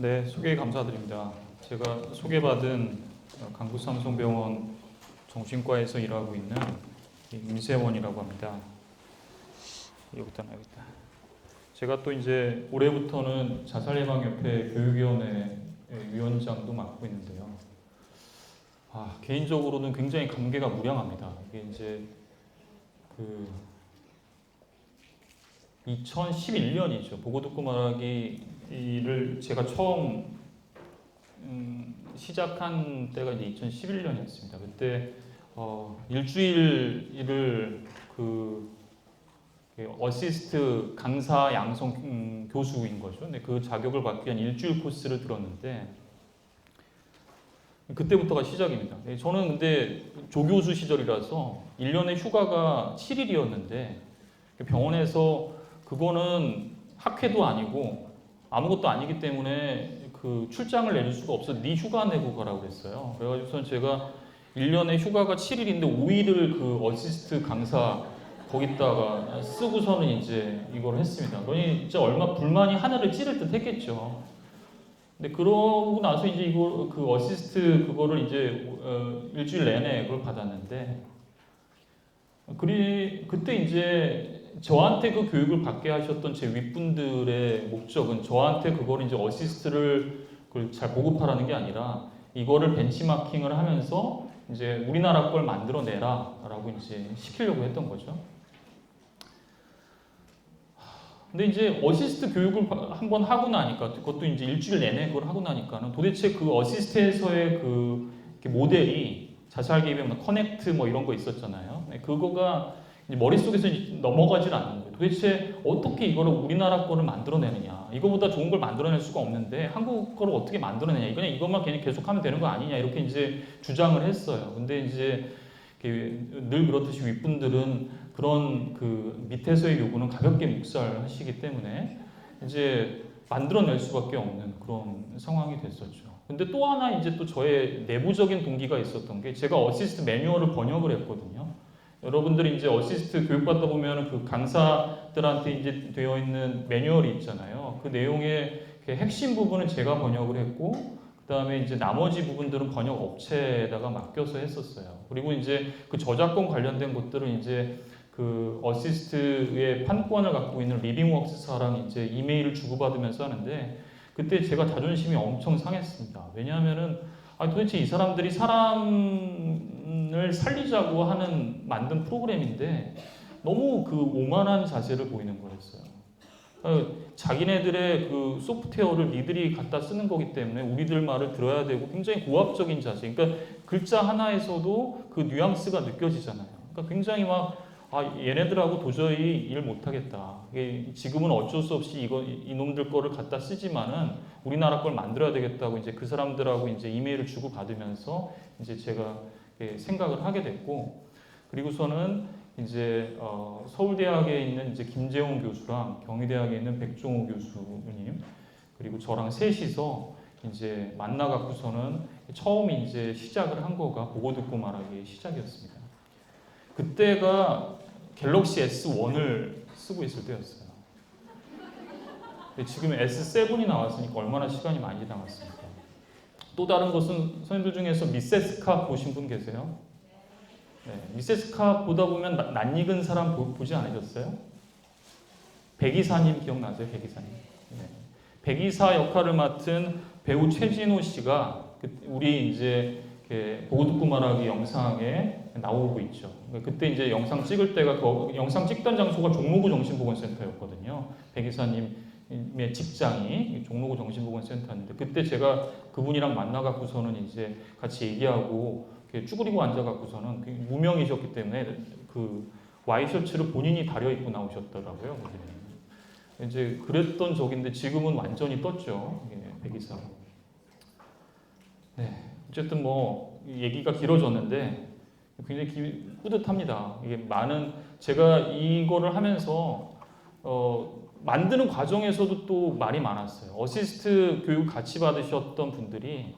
네, 소개 감사드립니다. 제가 소개받은 강북삼성병원 정신과에서 일하고 있는 임세원이라고 합니다. 여기다 놔야겠다. 제가 또 이제 올해부터는 자살예방협회 교육위원회 위원장도 맡고 있는데요. 개인적으로는 굉장히 감개가 무량합니다. 이게 이제 2011년이죠. 보고 듣고 말하기를 제가 처음 시작한 때가 이제 2011년이었습니다. 그때 일주일을 어시스트 강사 양성 교수인 거죠. 근데 그 자격을 받기 위한 일주일 코스를 들었는데 그때부터가 시작입니다. 저는 근데 조교수 시절이라서 1년에 휴가가 7일이었는데 병원에서 그거는 학회도 아니고 아무것도 아니기 때문에 그 출장을 내줄 수가 없어. 네 휴가 내고 가라고 그랬어요. 그래가지고선 제가 1년에 휴가가 7일인데 5일을 그 어시스트 강사 거기다가 쓰고서는 이제 이걸 했습니다. 그러니 진짜 얼마 불만이 하늘을 찌를 듯 했겠죠. 근데 그러고 나서 이제 이거 그 어시스트 그거를 이제 일주일 내내 그걸 받았는데 그때 이제 저한테 그 교육을 받게 하셨던 제 윗분들의 목적은 저한테 그거를 이제 어시스트를 그걸 잘 보급하라는 게 아니라 이거를 벤치마킹을 하면서 이제 우리나라 걸 만들어내라라고 이제 시키려고 했던 거죠. 근데 이제 어시스트 교육을 한번 하고 나니까 그것도 이제 일주일 내내 그걸 하고 나니까는 도대체 그 어시스트에서의 그 모델이 자살 개입, 커넥트 뭐 이런 거 있었잖아요. 그거가 이제 머릿속에서 넘어가질 않는 거예요. 도대체 어떻게 이거를 우리나라 거를 만들어내느냐. 이거보다 좋은 걸 만들어낼 수가 없는데 한국 거를 어떻게 만들어내냐. 그냥 이것만 괜히 계속하면 되는 거 아니냐. 이렇게 이제 주장을 했어요. 근데 이제 늘 그렇듯이 윗분들은 그런 그 밑에서의 요구는 가볍게 묵살하시기 때문에 이제 만들어낼 수밖에 없는 그런 상황이 됐었죠. 근데 또 하나 이제 또 저의 내부적인 동기가 있었던 게 제가 어시스트 매뉴얼을 번역을 했거든요. 여러분들이 이제 어시스트 교육받다 보면 그 강사들한테 이제 되어 있는 매뉴얼이 있잖아요. 그 내용의 핵심 부분은 제가 번역을 했고, 그 다음에 이제 나머지 부분들은 번역 업체에다가 맡겨서 했었어요. 그리고 이제 그 저작권 관련된 것들은 이제 그 어시스트의 판권을 갖고 있는 리빙웍스사랑 이제 이메일을 주고받으면서 하는데 그때 제가 자존심이 엄청 상했습니다. 왜냐하면은 도대체 이 사람들이 사람을 살리자고 만든 프로그램인데 너무 그 오만한 자세를 보이는 거였어요. 자기네들의 그 소프트웨어를 니들이 갖다 쓰는 거기 때문에 우리들 말을 들어야 되고 굉장히 고압적인 자세. 그러니까 글자 하나에서도 그 뉘앙스가 느껴지잖아요. 그러니까 굉장히 얘네들하고 도저히 일 못하겠다. 지금은 어쩔 수 없이 이놈들 거를 갖다 쓰지만은 우리나라 걸 만들어야 되겠다고 이제 그 사람들하고 이제 이메일을 주고 받으면서 이제 제가 생각을 하게 됐고, 그리고서는 이제 서울대학에 있는 이제 김재홍 교수랑 경희대학에 있는 백종호 교수님 그리고 저랑 셋이서 이제 만나갖고서는 처음 이제 시작을 한 거가 보고 듣고 말하기의 시작이었습니다. 그때가 갤럭시 S1을 쓰고 있을 때였어요. 지금 S7이 나왔으니까 얼마나 시간이 많이 남았습니까? 또 다른 것은 선생님들 중에서 미세스카 보신 분 계세요? 네, 미세스카 보다 보면 낯익은 사람 보지 않으셨어요? 백이사님 기억나세요? 백이사님. 네. 백이사 역할을 맡은 배우 최진호 씨가 우리 이제 보고 듣고 말하기 영상에 나오고 있죠. 그때 이제 영상 찍을 때가 영상 찍던 장소가 종로구 정신보건센터였거든요. 백이사님의 직장이 종로구 정신보건센터였는데 그때 제가 그분이랑 만나갖고서는 이제 같이 얘기하고 쭈그리고 앉아갖고서는 무명이셨기 때문에 그 와이셔츠를 본인이 다려 입고 나오셨더라고요. 이제 그랬던 적인데 지금은 완전히 떴죠. 백이사. 네. 어쨌든 뭐 얘기가 길어졌는데 굉장히 뿌듯합니다. 제가 이거를 하면서 만드는 과정에서도 또 말이 많았어요. 어시스트 교육 같이 받으셨던 분들이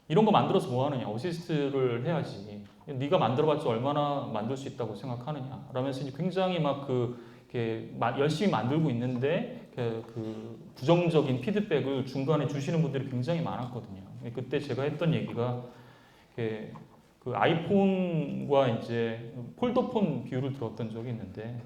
이런 거 만들어서 뭐 하느냐? 어시스트를 해야지. 네가 만들어봤자 얼마나 만들 수 있다고 생각하느냐? 라면서 굉장히 열심히 만들고 있는데 그 부정적인 피드백을 중간에 주시는 분들이 굉장히 많았거든요. 그때 제가 했던 얘기가 그 아이폰과 이제 폴더폰 비유를 들었던 적이 있는데,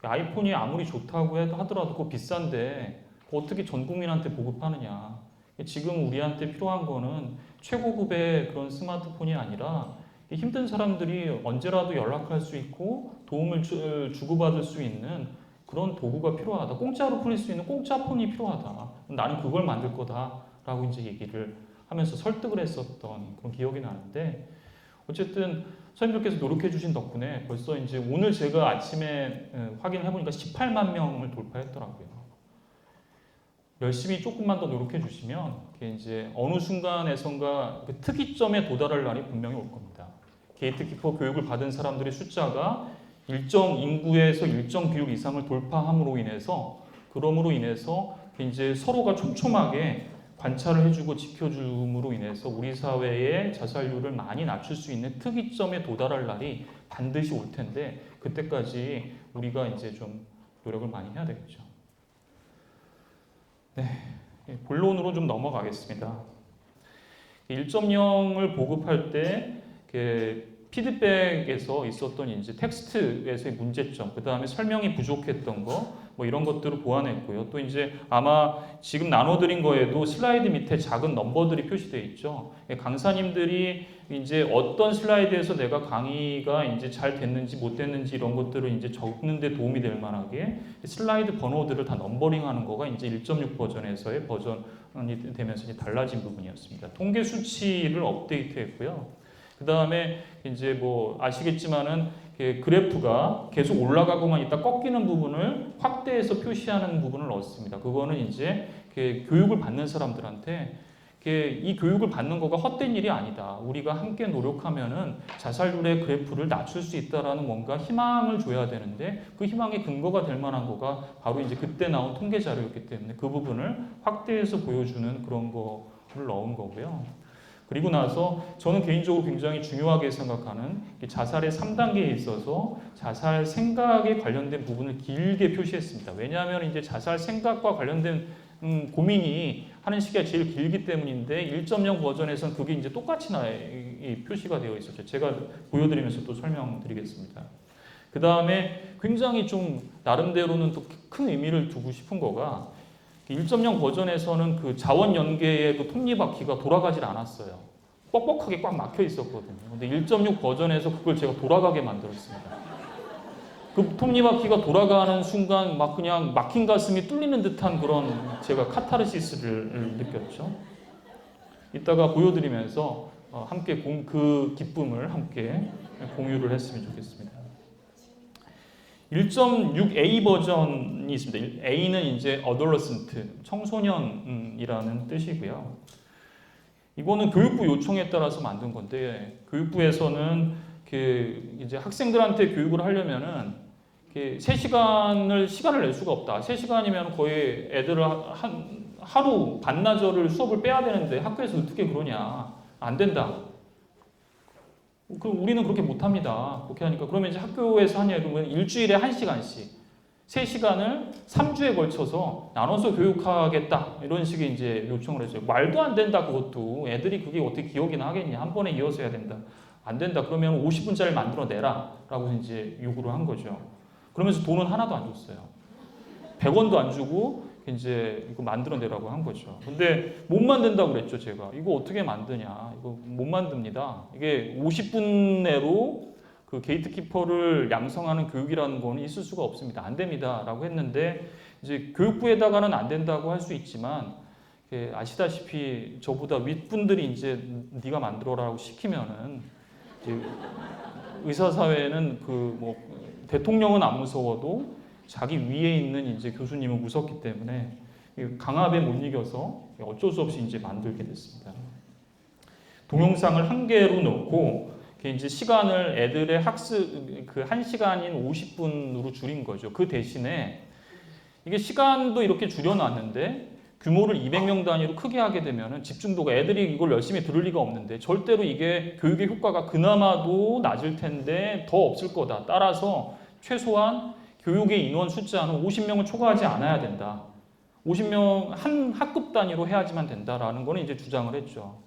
아이폰이 아무리 좋다고 하더라도 그거 비싼데 어떻게 전 국민한테 보급하느냐. 지금 우리한테 필요한 거는 최고급의 그런 스마트폰이 아니라 힘든 사람들이 언제라도 연락할 수 있고 도움을 주고받을 수 있는 그런 도구가 필요하다. 공짜로 풀릴 수 있는 공짜 폰이 필요하다. 나는 그걸 만들 거다라고 이제 얘기를 하면서 설득을 했었던 그런 기억이 나는데, 어쨌든 선생님들께서 노력해 주신 덕분에 벌써 이제 오늘 제가 아침에 확인을 해보니까 18만 명을 돌파했더라고요. 열심히 조금만 더 노력해 주시면 이제 어느 순간에선가 그 특이점에 도달할 날이 분명히 올 겁니다. 게이트키퍼 교육을 받은 사람들의 숫자가 일정 인구에서 일정 비율 이상을 돌파함으로 인해서, 그럼으로 인해서 이제 서로가 촘촘하게 관찰을 해주고 지켜줌으로 인해서 우리 사회의 자살률을 많이 낮출 수 있는 특이점에 도달할 날이 반드시 올 텐데, 그때까지 우리가 이제 좀 노력을 많이 해야 되겠죠. 네, 본론으로 좀 넘어가겠습니다. 1.0을 보급할 때 피드백에서 있었던 이제 텍스트에서의 문제점, 그 다음에 설명이 부족했던 거, 뭐 이런 것들을 보완했고요. 또 이제 아마 지금 나눠드린 거에도 슬라이드 밑에 작은 넘버들이 표시되어 있죠. 강사님들이 이제 어떤 슬라이드에서 내가 강의가 이제 잘 됐는지 못 됐는지 이런 것들을 이제 적는 데 도움이 될 만하게 슬라이드 번호들을 다 넘버링하는 거가 이제 1.6 버전에서의 버전이 되면서 이제 달라진 부분이었습니다. 통계 수치를 업데이트했고요. 그 다음에 이제 뭐 아시겠지만은 그래프가 계속 올라가고만 있다 꺾이는 부분을 확대해서 표시하는 부분을 넣었습니다. 그거는 이제 교육을 받는 사람들한테 이 교육을 받는 거가 헛된 일이 아니다. 우리가 함께 노력하면은 자살률의 그래프를 낮출 수 있다라는 뭔가 희망을 줘야 되는데, 그 희망의 근거가 될 만한 거가 바로 이제 그때 나온 통계 자료였기 때문에 그 부분을 확대해서 보여주는 그런 거를 넣은 거고요. 그리고 나서 저는 개인적으로 굉장히 중요하게 생각하는 자살의 3단계에 있어서 자살 생각에 관련된 부분을 길게 표시했습니다. 왜냐하면 이제 자살 생각과 관련된 고민이 하는 시기가 제일 길기 때문인데 1.0 버전에서는 그게 이제 똑같이 표시가 되어 있었죠. 제가 보여드리면서 또 설명드리겠습니다. 그 다음에 굉장히 좀 나름대로는 또 큰 의미를 두고 싶은 거가 1.0 버전에서는 그 자원 연계의 그 톱니바퀴가 돌아가질 않았어요. 뻑뻑하게 꽉 막혀 있었거든요. 근데 1.6 버전에서 그걸 제가 돌아가게 만들었습니다. 그 톱니바퀴가 돌아가는 순간 막 그냥 막힌 가슴이 뚫리는 듯한 그런 제가 카타르시스를 느꼈죠. 이따가 보여드리면서 함께 그 기쁨을 함께 공유를 했으면 좋겠습니다. 1.6A 버전이 있습니다. A는 이제 adolescent, 청소년이라는 뜻이고요. 이거는 교육부 요청에 따라서 만든 건데, 교육부에서는 이제 학생들한테 교육을 하려면은 3시간을 시간을 낼 수가 없다. 3시간이면 거의 애들을 하루 반나절을 수업을 빼야 되는데 학교에서 어떻게 그러냐. 안 된다. 그럼 우리는 그렇게 못합니다. 그렇게 하니까 그러면 이제 학교에서 하냐 그러면 일주일에 1시간씩 3시간을 3주에 걸쳐서 나눠서 교육하겠다 이런 식의 이제 요청을 했어요. 말도 안 된다. 그것도 애들이 그게 어떻게 기억이나 하겠냐. 한 번에 이어서 해야 된다. 안 된다. 그러면 50분짜리 만들어내라 라고 이제 요구를 한 거죠. 그러면서 돈은 하나도 안 줬어요. 100원도 안 주고 이제 이거 만들어내라고 한 거죠. 근데 못 만든다고 그랬죠, 제가. 이거 어떻게 만드냐. 이거 못 만듭니다. 이게 50분 내로 그 게이트키퍼를 양성하는 교육이라는 거는 있을 수가 없습니다. 안 됩니다. 라고 했는데, 이제 교육부에다가는 안 된다고 할 수 있지만, 아시다시피 저보다 윗분들이 이제 네가 만들어라고 시키면은, 의사사회는 대통령은 안 무서워도 자기 위에 있는 이제 교수님은 무섭기 때문에 강압에 못 이겨서 어쩔 수 없이 이제 만들게 됐습니다. 동영상을 1개로 넣고 이제 시간을 애들의 학습 그 1시간인 50분으로 줄인 거죠. 그 대신에 이게 시간도 이렇게 줄여놨는데 규모를 200명 단위로 크게 하게 되면은 집중도가 애들이 이걸 열심히 들을 리가 없는데 절대로 이게 교육의 효과가 그나마도 낮을 텐데 더 없을 거다. 따라서 최소한 교육의 인원 숫자는 50명을 초과하지 않아야 된다. 50명 한 학급 단위로 해야지만 된다라는 거는 이제 주장을 했죠.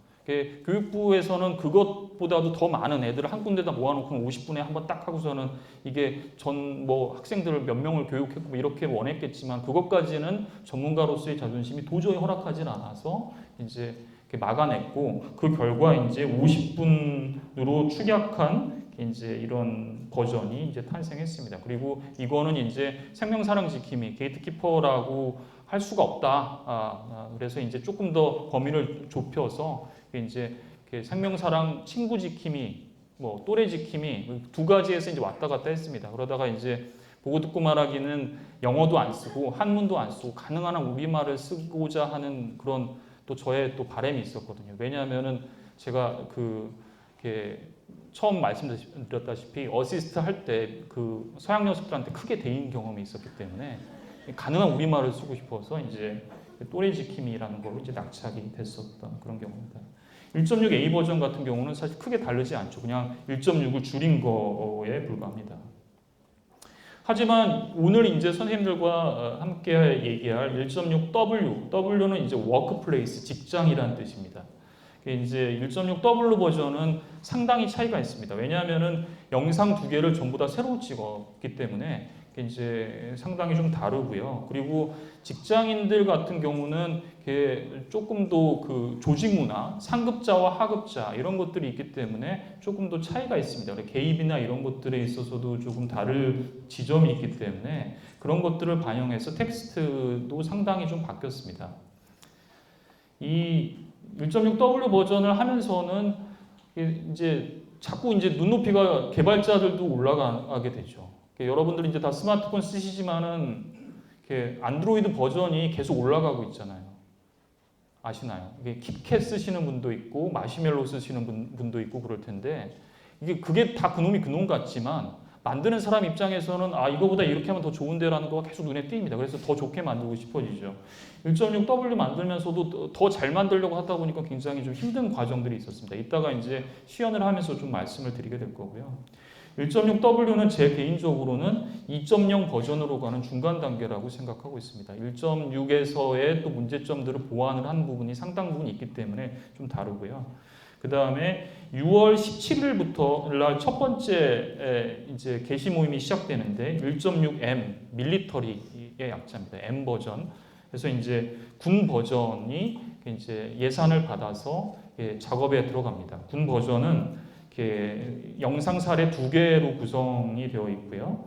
교육부에서는 그것보다도 더 많은 애들을 한 군데다 모아놓고 50분에 한 번 딱 하고서는 이게 전 뭐 학생들을 몇 명을 교육했고 이렇게 원했겠지만 그것까지는 전문가로서의 자존심이 도저히 허락하지 않아서 이제 막아냈고 그 결과 이제 50분으로 축약한 이제 이런 버전이 이제 탄생했습니다. 그리고 이거는 이제 생명사랑 지킴이 게이트키퍼라고 할 수가 없다. 그래서 이제 조금 더 범위를 좁혀서 이제 생명사랑 친구 지킴이, 뭐 또래 지킴이 두 가지에서 이제 왔다 갔다 했습니다. 그러다가 이제 보고 듣고 말하기는 영어도 안 쓰고 한문도 안 쓰고 가능한 한 우리말을 쓰고자 하는 그런 또 저의 또 바람이 있었거든요. 왜냐하면은 제가 처음 말씀드렸다시피 어시스트 할 때 그 서양 녀석들한테 크게 데인 경험이 있었기 때문에 가능한 우리말을 쓰고 싶어서 이제 또래 지킴이라는 걸로 이제 낙착이 됐었던 그런 경우입니다. 1.6A 버전 같은 경우는 사실 크게 다르지 않죠. 그냥 1.6을 줄인 거에 불과합니다. 하지만 오늘 이제 선생님들과 함께 얘기할 1.6W, W는 이제 워크플레이스, 직장이라는 뜻입니다. 이제 1.6W 버전은 상당히 차이가 있습니다. 왜냐하면은 영상 두 개를 전부 다 새로 찍었기 때문에 이제 상당히 좀 다르고요. 그리고 직장인들 같은 경우는 조금 더 그 조직 문화, 상급자와 하급자 이런 것들이 있기 때문에 조금 더 차이가 있습니다. 개입이나 이런 것들에 있어서도 조금 다를 지점이 있기 때문에 그런 것들을 반영해서 텍스트도 상당히 좀 바뀌었습니다. 이 1.6W 버전을 하면서는 이제 자꾸 이제 눈높이가 개발자들도 올라가게 되죠. 여러분들이 이제 다 스마트폰 쓰시지만은 안드로이드 버전이 계속 올라가고 있잖아요. 아시나요? 이게 kitkat 쓰시는 분도 있고 마시멜로 쓰시는 분도 있고 그럴 텐데 그게 다 그놈이 그놈 같지만 만드는 사람 입장에서는 이거보다 이렇게 하면 더 좋은데라는 거가 계속 눈에 띕니다. 그래서 더 좋게 만들고 싶어지죠. 1.6W 만들면서도 더 잘 만들려고 하다 보니까 굉장히 좀 힘든 과정들이 있었습니다. 이따가 이제 시연을 하면서 좀 말씀을 드리게 될 거고요. 1.6W는 제 개인적으로는 2.0 버전으로 가는 중간 단계라고 생각하고 있습니다. 1.6에서의 또 문제점들을 보완을 한 부분이 상당 부분 있기 때문에 좀 다르고요. 그 다음에 6월 17일부터 첫 번째 이제 게시 모임이 시작되는데 1.6M 밀리터리의 약자입니다. M 버전. 그래서 이제 군 버전이 이제 예산을 받아서 작업에 들어갑니다. 군 버전은 영상 사례 2개로 구성이 되어 있고요.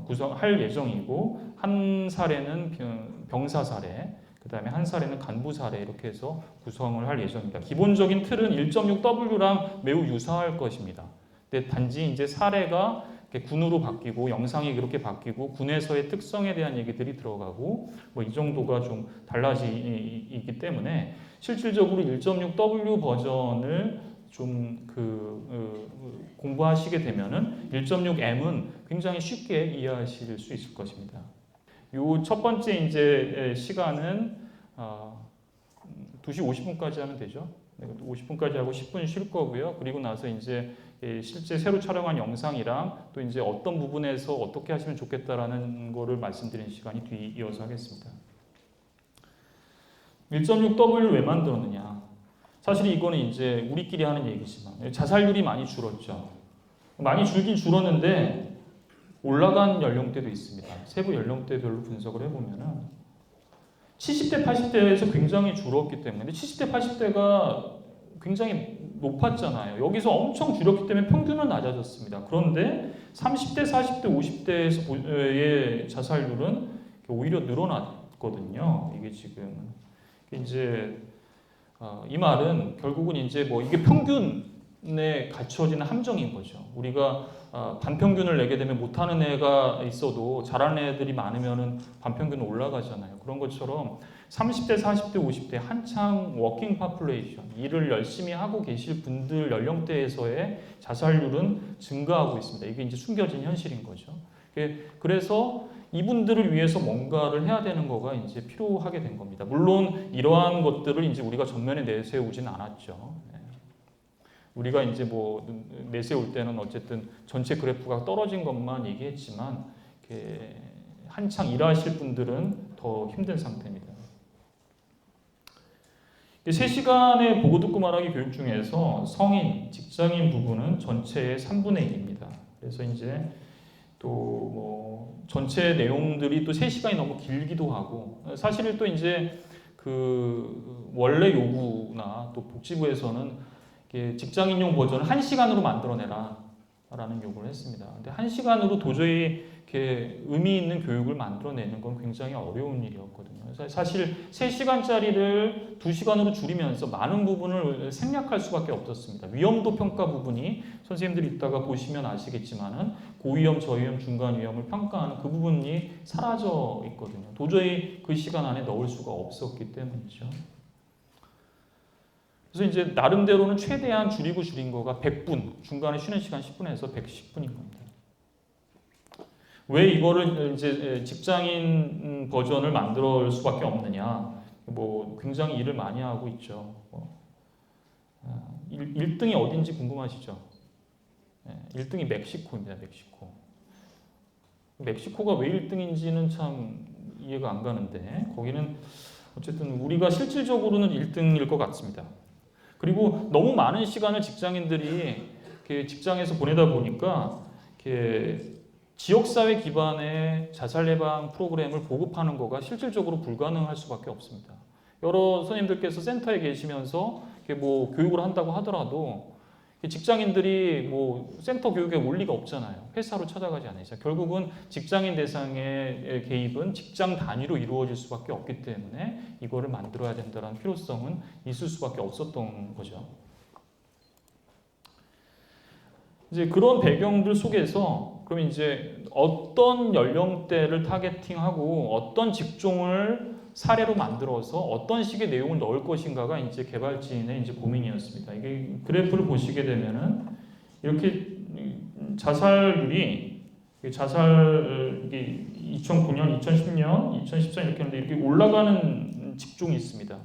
구성할 예정이고 한 사례는 병사 사례, 그 다음에 한 사례는 간부 사례 이렇게 해서 구성을 할 예정입니다. 기본적인 틀은 1.6W랑 매우 유사할 것입니다. 근데 단지 이제 사례가 군으로 바뀌고 영상이 그렇게 바뀌고 군에서의 특성에 대한 얘기들이 들어가고 뭐 이 정도가 좀 달라지기 때문에 실질적으로 1.6W 버전을 좀 공부하시게 되면은 1.6M은 굉장히 쉽게 이해하실 수 있을 것입니다. 요 첫 번째 이제 시간은 2시 50분까지 하면 되죠. 50분까지 하고 10분 쉴 거고요. 그리고 나서 이제 실제 새로 촬영한 영상이랑 또 이제 어떤 부분에서 어떻게 하시면 좋겠다라는 거를 말씀드리는 시간이 뒤이어서 하겠습니다. 1.6W를 왜 만들었느냐? 사실 이거는 이제 우리끼리 하는 얘기지만 자살률이 많이 줄었죠. 많이 줄긴 줄었는데 올라간 연령대도 있습니다. 세부 연령대별로 분석을 해보면은 70대, 80대에서 굉장히 줄었기 때문에 70대, 80대가 굉장히 높았잖아요. 여기서 엄청 줄였기 때문에 평균은 낮아졌습니다. 그런데 30대, 40대, 50대의 자살률은 오히려 늘어났거든요. 이게 지금 이제 이 말은 결국은 이제 뭐 이게 평균에 갖춰지는 함정인 거죠. 우리가 반평균을 내게 되면 못하는 애가 있어도 잘하는 애들이 많으면은 반평균은 올라가잖아요. 그런 것처럼 30대, 40대, 50대 한창 워킹 파퓰레이션, 일을 열심히 하고 계실 분들 연령대에서의 자살률은 증가하고 있습니다. 이게 이제 숨겨진 현실인 거죠. 그래서 이분들을 위해서 뭔가를 해야 되는 거가 이제 필요하게 된 겁니다. 물론 이러한 것들을 이제 우리가 전면에 내세우진 않았죠. 우리가 이제 뭐 내세울 때는 어쨌든 전체 그래프가 떨어진 것만 얘기했지만 한창 일하실 분들은 더 힘든 상태입니다. 이 3시간의 보고 듣고 말하기 교육 중에서 성인, 직장인 부분은 전체의 3분의 1입니다. 그래서 이제 또 뭐 전체 내용들이 또 3시간이 너무 길기도 하고, 사실은 또 이제 그 원래 요구나 또 복지부에서는 직장인용 버전을 1시간으로 만들어내라 라는 요구를 했습니다. 근데 1시간으로 도저히 이렇게 의미 있는 교육을 만들어내는 건 굉장히 어려운 일이었거든요. 사실 3시간짜리를 2시간으로 줄이면서 많은 부분을 생략할 수밖에 없었습니다. 위험도 평가 부분이 선생님들이 이따가 보시면 아시겠지만은 고위험, 저위험, 중간 위험을 평가하는 그 부분이 사라져 있거든요. 도저히 그 시간 안에 넣을 수가 없었기 때문이죠. 그래서 이제 나름대로는 최대한 줄인 거가 100분, 중간에 쉬는 시간 10분에서 110분인 겁니다. 왜 이거를 이제 직장인 버전을 만들 수밖에 없느냐? 뭐 굉장히 일을 많이 하고 있죠. 1등이 어딘지 궁금하시죠? 1등이 멕시코입니다. 멕시코. 멕시코가 왜 1등인지는 참 이해가 안 가는데 거기는 어쨌든 우리가 실질적으로는 1등일 것 같습니다. 그리고 너무 많은 시간을 직장인들이 직장에서 보내다 보니까 지역사회 기반의 자살 예방 프로그램을 보급하는 거가 실질적으로 불가능할 수밖에 없습니다. 여러 선생님들께서 센터에 계시면서 뭐 교육을 한다고 하더라도 직장인들이 뭐 센터 교육에 올 리가 없잖아요. 회사로 찾아가지 않으니까. 결국은 직장인 대상의 개입은 직장 단위로 이루어질 수밖에 없기 때문에 이거를 만들어야 된다는 필요성은 있을 수밖에 없었던 거죠. 이제 그런 배경들 속에서 그럼 이제 어떤 연령대를 타겟팅하고 어떤 직종을 사례로 만들어서 어떤 식의 내용을 넣을 것인가가 이제 개발진의 이제 고민이었습니다. 이게 그래프를 보시게 되면은 이렇게 자살률이 2009년, 2010년, 2014년 이렇게 하는데 이렇게 올라가는 직종이 있습니다.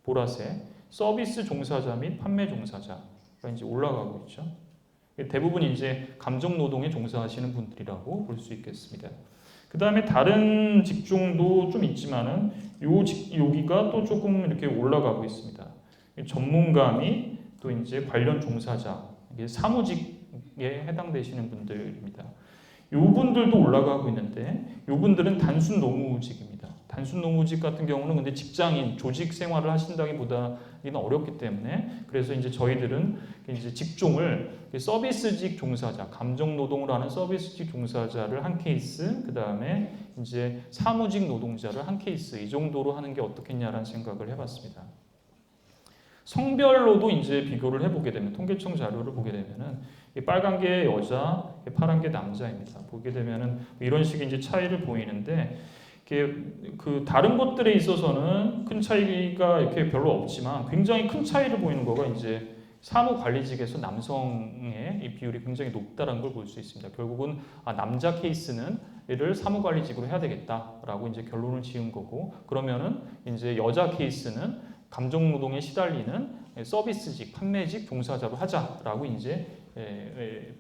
보라색 서비스 종사자 및 판매 종사자가 이제 올라가고 있죠. 대부분 이제 감정 노동에 종사하시는 분들이라고 볼 수 있겠습니다. 그 다음에 다른 직종도 좀 있지만은 여기가 또 조금 이렇게 올라가고 있습니다. 전문가 및 또 이제 관련 종사자, 이게 사무직에 해당되시는 분들입니다. 이 분들도 올라가고 있는데 이 분들은 단순 노무직입니다. 단순 노무직 같은 경우는 근데 직장인, 조직 생활을 하신다기보다는 어렵기 때문에 그래서 이제 저희들은 이제 직종을 서비스직 종사자, 감정 노동을 하는 서비스직 종사자를 한 케이스, 그 다음에 이제 사무직 노동자를 한 케이스 이 정도로 하는 게 어떻겠냐라는 생각을 해봤습니다. 성별로도 이제 비교를 해보게 되면 통계청 자료를 보게 되면은 빨간 게 여자, 파란 게 남자입니다. 보게 되면은 이런 식의 이제 차이를 보이는데 그 다른 것들에 있어서는 큰 차이가 이렇게 별로 없지만 굉장히 큰 차이를 보이는 거가 이제 사무관리직에서 남성의 이 비율이 굉장히 높다는 걸 볼 수 있습니다. 결국은 남자 케이스는 얘를 사무관리직으로 해야 되겠다라고 이제 결론을 지은 거고 그러면은 이제 여자 케이스는 감정노동에 시달리는 서비스직, 판매직 종사자로 하자라고 이제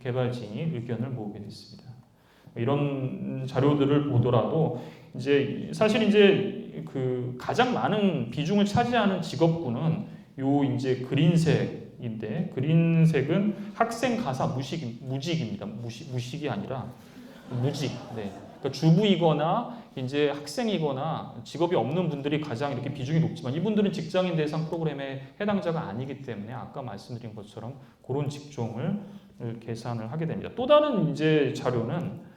개발진이 의견을 모으게 됐습니다. 이런 자료들을 보더라도 이제 사실 이제 그 가장 많은 비중을 차지하는 직업군은 요 이제 그린색인데 그린색은 학생 가사 무직입니다. 무식이 아니라 무직. 네. 그러니까 주부이거나 이제 학생이거나 직업이 없는 분들이 가장 이렇게 비중이 높지만 이분들은 직장인 대상 프로그램의 해당자가 아니기 때문에 아까 말씀드린 것처럼 그런 직종을 계산을 하게 됩니다. 또 다른 이제 자료는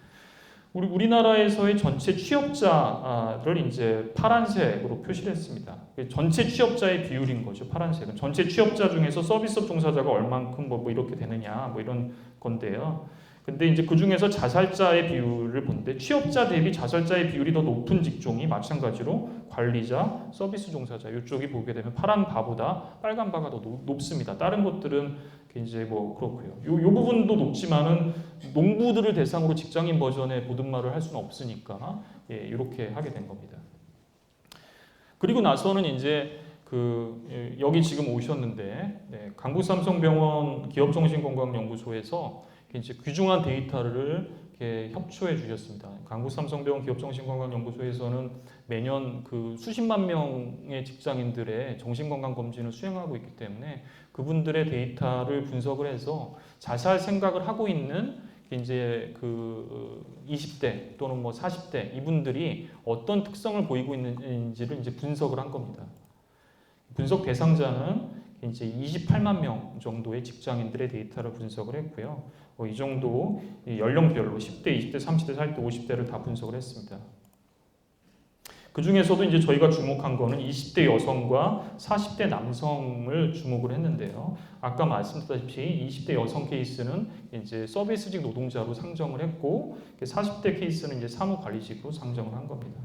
우리나라에서의 전체 취업자를 이제 파란색으로 표시를 했습니다. 전체 취업자의 비율인 거죠. 파란색은 전체 취업자 중에서 서비스업 종사자가 얼만큼 뭐 이렇게 되느냐 뭐 이런 건데요. 근데 이제 그 중에서 자살자의 비율을 보는데 취업자 대비 자살자의 비율이 더 높은 직종이 마찬가지로 관리자, 서비스 종사자 이쪽이 보게 되면 파란 바보다 빨간 바가 더 높습니다. 다른 것들은 이제 뭐 그렇고요. 요 부분도 높지만은 농부들을 대상으로 직장인 버전의 보든말을 할 수는 없으니까 이렇게 하게 된 겁니다. 그리고 나서는 이제 여기 지금 오셨는데 강북삼성병원 기업정신건강연구소에서 이제 귀중한 데이터를 이렇게 협조해 주셨습니다. 강북삼성병원 기업정신건강연구소에서는 매년 그 수십만 명의 직장인들의 정신건강검진을 수행하고 있기 때문에 그분들의 데이터를 분석을 해서 자살 생각을 하고 있는 이제 그 20대 또는 뭐 40대 이분들이 어떤 특성을 보이고 있는지를 이제 분석을 한 겁니다. 분석 대상자는 이제 28만 명 정도의 직장인들의 데이터를 분석을 했고요. 이 정도 연령별로 10대, 20대, 30대, 40대, 50대를 다 분석을 했습니다. 그 중에서도 이제 저희가 주목한 거는 20대 여성과 40대 남성을 주목을 했는데요. 아까 말씀드렸다시피 20대 여성 케이스는 이제 서비스직 노동자로 상정을 했고 40대 케이스는 이제 사무관리직으로 상정을 한 겁니다.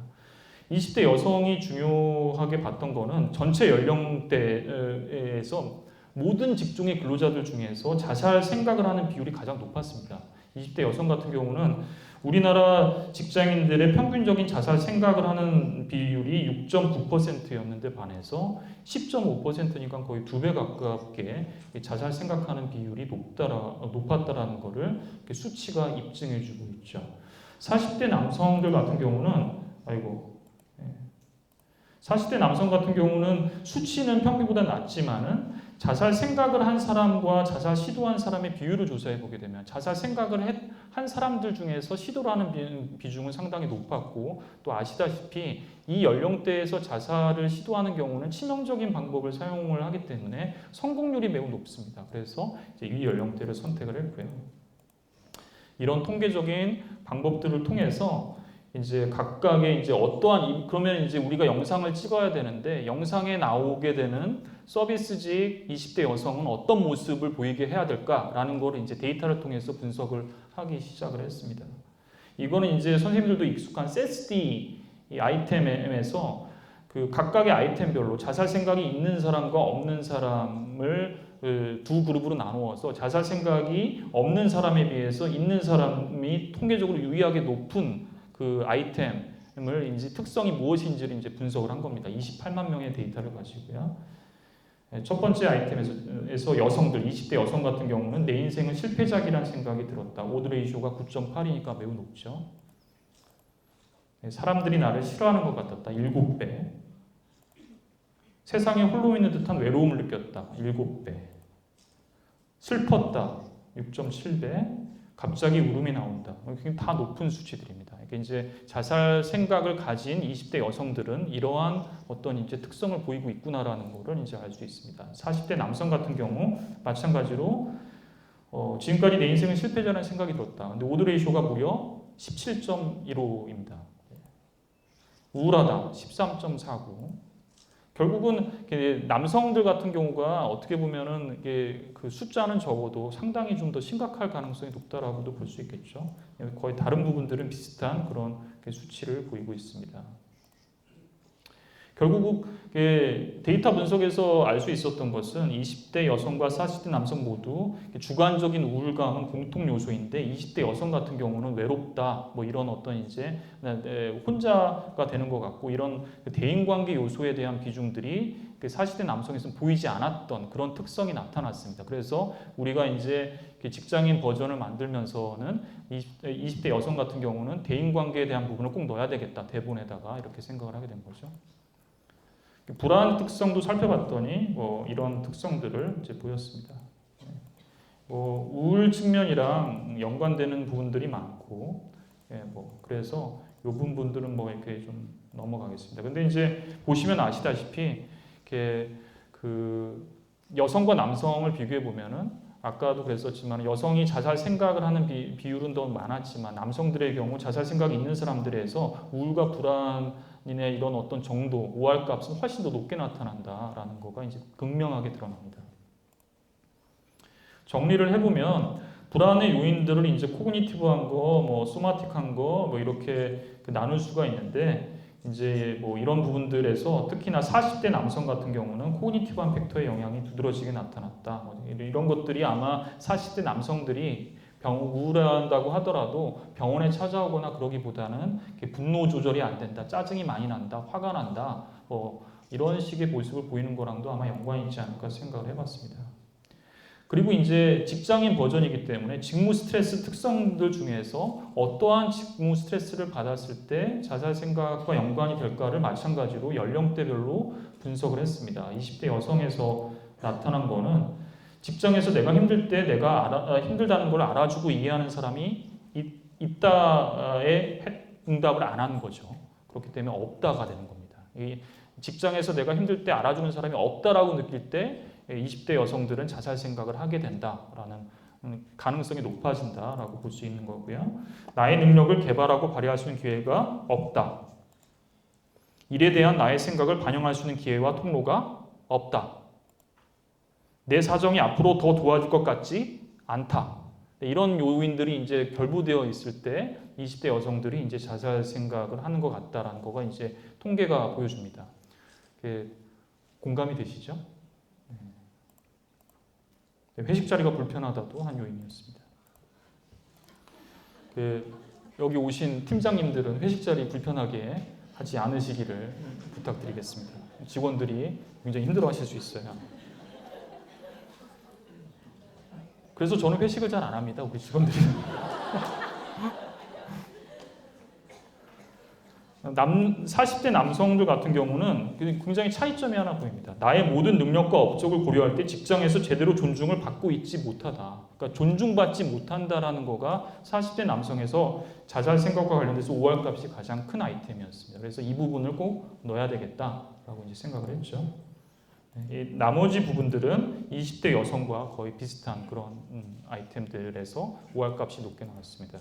20대 여성이 중요하게 봤던 거는 전체 연령대에서 모든 직종의 근로자들 중에서 자살 생각을 하는 비율이 가장 높았습니다. 20대 여성 같은 경우는 우리나라 직장인들의 평균적인 자살 생각을 하는 비율이 6.9%였는데 반해서 10.5%니까 거의 2배 가깝게 자살 생각하는 비율이 높았다라는 것을 수치가 입증해주고 있죠. 40대 남성들 같은 경우는 40대 남성 같은 경우는 수치는 평균보다 낮지만은 자살 생각을 한 사람과 자살 시도한 사람의 비율을 조사해 보게 되면 자살 생각을 한 사람들 중에서 시도를 하는 비중은 상당히 높았고 또 아시다시피 이 연령대에서 자살을 시도하는 경우는 치명적인 방법을 사용을 하기 때문에 성공률이 매우 높습니다. 그래서 이제 이 연령대를 선택을 했고요. 이런 통계적인 방법들을 통해서 이제 각각의 이제 어떠한 그러면 이제 우리가 영상을 찍어야 되는데 영상에 나오게 되는 서비스직 20대 여성은 어떤 모습을 보이게 해야 될까라는 거를 이제 데이터를 통해서 분석을 하기 시작을 했습니다. 이거는 이제 선생님들도 익숙한 세스디 아이템에서 그 각각의 아이템별로 자살 생각이 있는 사람과 없는 사람을 두 그룹으로 나누어서 자살 생각이 없는 사람에 비해서 있는 사람이 통계적으로 유의하게 높은 그 아이템을 이제 특성이 무엇인지를 이제 분석을 한 겁니다. 28만 명의 데이터를 가지고요. 첫 번째 아이템에서 여성들, 20대 여성 같은 경우는 내 인생은 실패작이라는 생각이 들었다. 오드 레이쇼가 9.8이니까 매우 높죠. 사람들이 나를 싫어하는 것 같았다. 7배. 세상에 홀로 있는 듯한 외로움을 느꼈다. 7배. 슬펐다. 6.7배. 갑자기 울음이 나온다. 다 높은 수치들입니다. 이제 자살 생각을 가진 20대 여성들은 이러한 어떤 이제 특성을 보이고 있구나라는 것을 이제 알 수 있습니다. 40대 남성 같은 경우 마찬가지로 지금까지 내 인생은 실패자라는 생각이 들었다. 근데 오드 레이쇼가 무려 17.15입니다. 우울하다. 13.49. 결국은 남성들 같은 경우가 어떻게 보면은 이게 그 숫자는 적어도 상당히 좀 더 심각할 가능성이 높다라고도 볼 수 있겠죠. 거의 다른 부분들은 비슷한 그런 수치를 보이고 있습니다. 결국 데이터 분석에서 알 수 있었던 것은 20대 여성과 40대 남성 모두 주관적인 우울감은 공통 요소인데 20대 여성 같은 경우는 외롭다 뭐 이런 어떤 이제 혼자가 되는 것 같고 이런 대인관계 요소에 대한 비중들이 40대 남성에서는 보이지 않았던 그런 특성이 나타났습니다. 그래서 우리가 이제 직장인 버전을 만들면서는 20대 여성 같은 경우는 대인관계에 대한 부분을 꼭 넣어야 되겠다 대본에다가 이렇게 생각을 하게 된 거죠. 불안 특성도 살펴봤더니 이런 특성들을 이제 보였습니다. 우울 측면이랑 연관되는 부분들이 많고, 그래서 이 부분들은 이렇게 좀 넘어가겠습니다. 근데 이제 보시면 아시다시피 그 여성과 남성을 비교해 보면은 아까도 그랬었지만 여성이 자살 생각을 하는 비율은 더 많았지만 남성들의 경우 자살 생각이 있는 사람들에서 우울과 불안의 이런 어떤 정도, 오할 값은 훨씬 더 높게 나타난다라는 거가 이제 극명하게 드러납니다. 정리를 해보면 불안의 요인들을 이제 코그니티브한 거, 소마틱한 거, 이렇게 나눌 수가 있는데 이제 이런 부분들에서 특히나 40대 남성 같은 경우는 코그니티브한 팩터의 영향이 두드러지게 나타났다. 이런 것들이 아마 40대 남성들이 우울한다고 하더라도 병원에 찾아오거나 그러기보다는 분노 조절이 안 된다, 짜증이 많이 난다, 화가 난다, 이런 식의 모습을 보이는 거랑도 아마 연관이 있지 않을까 생각을 해봤습니다. 그리고 이제 직장인 버전이기 때문에 직무 스트레스 특성들 중에서 어떠한 직무 스트레스를 받았을 때 자살 생각과 연관이 될까를 마찬가지로 연령대별로 분석을 했습니다. 20대 여성에서 나타난 거는 직장에서 내가 힘들 때 내가 힘들다는 걸 알아주고 이해하는 사람이 있다에 응답을 안 하는 거죠. 그렇기 때문에 없다가 되는 겁니다. 이 직장에서 내가 힘들 때 알아주는 사람이 없다라고 느낄 때 20대 여성들은 자살 생각을 하게 된다라는 가능성이 높아진다라고 볼 수 있는 거고요. 나의 능력을 개발하고 발휘할 수 있는 기회가 없다. 일에 대한 나의 생각을 반영할 수 있는 기회와 통로가 없다. 내 사정이 앞으로 더 좋아질 것 같지 않다. 이런 요인들이 이제 결부되어 있을 때 20대 여성들이 이제 자살 생각을 하는 것 같다라는 거가 이제 통계가 보여줍니다. 공감이 되시죠? 회식 자리가 불편하다도 한 요인이었습니다. 여기 오신 팀장님들은 회식 자리 불편하게 하지 않으시기를 부탁드리겠습니다. 직원들이 굉장히 힘들어하실 수 있어요. 그래서 저는 회식을 잘 안 합니다. 우리 직원들이. 40대 남성들 같은 경우는 굉장히 차이점이 하나 보입니다. 나의 모든 능력과 업적을 고려할 때 직장에서 제대로 존중을 받고 있지 못하다. 그러니까 존중받지 못한다라는 거가 40대 남성에서 자살 생각과 관련돼서 5할 값이 가장 큰 아이템이었습니다. 그래서 이 부분을 꼭 넣어야 되겠다라고 이제 생각을 했죠. 나머지 부분들은 20대 여성과 거의 비슷한 그런 아이템들에서 5할 값이 높게 나왔습니다.